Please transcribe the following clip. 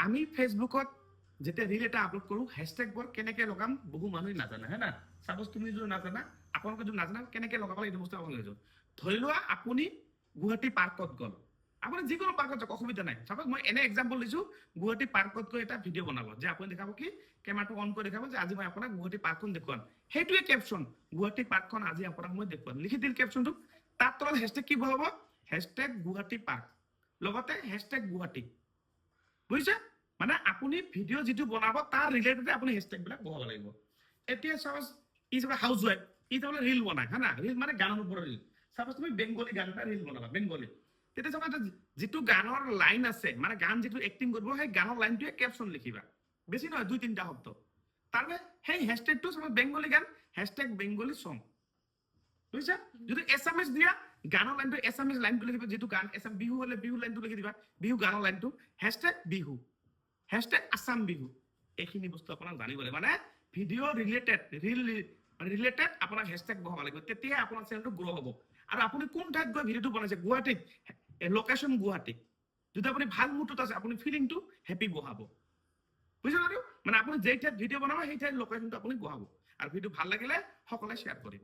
আমি ফেসবুকত যেতিয়া ৰিল এটা আপলোড কৰো হ্যাশট্যাগ বৰ কেনেকে লগাম বহু মানুহে নাজানে হয় না সাপোজ তুমি যদি নাজানা আপোনালোকে যদি নাজানা কেনেকে লগাব লাগে এইটো বস্তু আপোনালোকে জানো ধৰি লোৱা আপুনি গুৱাহাটী পাৰ্কত গ'ল আপুনি যিকোনো পাৰ্কত যাওক অসুবিধা নাই সাপোজ মই এনে এক্সাম্পল দিছো গুৱাহাটী পাৰ্কত গৈ এটা ভিডিঅ' বনাব যে আপুনি দেখাব কি কেমেৰাটো অন কৰি দেখাব যে আজি মই আপোনাক গুৱাহাটী পাৰ্কখন দেখুৱাম সেইটোৱে কেপশ্যন গুৱাহাটী পাৰ্কখন আজি আপোনাক মই দেখুৱাম লিখি দিল কেপশ্যনটো তাত তলত হ্যাশট্যাগ কি বহাব হ্যাশট্যাগ গুৱাহাটী পাৰ্ক লগতে হ্যাশট্যাগ গুৱাহাটী বুজিছে মানে আপুনি ভিডিঅ' যেটো বনাব তাৰ ৰিলেটেড আপুনি হ্যাশট্যাগ বিলাক বহাব লাগিব এতিয়া suppose is a house wife ই তাহলে রিল বনায় হ্যাঁ না রিল মানে গানের উপরে রিল সাপোজ তুমি বেঙ্গলি গান এটা রিল বনাবা বেঙ্গলি তেতিয়া চাবা যেটো গানৰ লাইন আছে মানে গান যেটো এক্টিং কৰিব সেই গানৰ লাইনটোৱে ক্যাপশন লিখিবা বেছি নহয় দুই তিনটা শব্দ তাৰবে সেই হ্যাশট্যাগটো সাপোজ বেঙ্গলি গান হ্যাশট্যাগ বেঙ্গলি সং বুঝছা যদি এসএমএস দিয়া গানৰ লাইনটো এসএমএস লাইনটো লিখিবা যেটো গান এসএম বিহু হলে বিহু লাইনটো লিখি দিবা বিহু গানৰ লাইনটো হ্যাশট্যাগ বিহু হ্যাশট্যাগ আসাম বিহু এইখিনি বস্তু আপোনাক জানিব লাগে মানে ভিডিঅ' ৰিলেটেড আপোনাক হ্যাশট্যাগ বহাব লাগিব তেতিয়া আপোনাৰ চেনেলটো গ্ৰ' হ'ব আৰু আপুনি কোন ঠাইত গৈ ভিডিঅ'টো বনাইছে গুৱাহাটীত লোকেশ্যন গুৱাহাটী যদি আপুনি ভাল মুডত আছে আপুনি ফিলিংটো হেপি বহাব বুজিছে মানে আপুনি যেই ঠাইত ভিডিঅ' বনাব সেই ঠাইত লোকেশ্যনটো আপুনি বহাব আৰু ভিডিঅ' ভাল লাগিলে সকলোৱে শ্বেয়াৰ কৰিব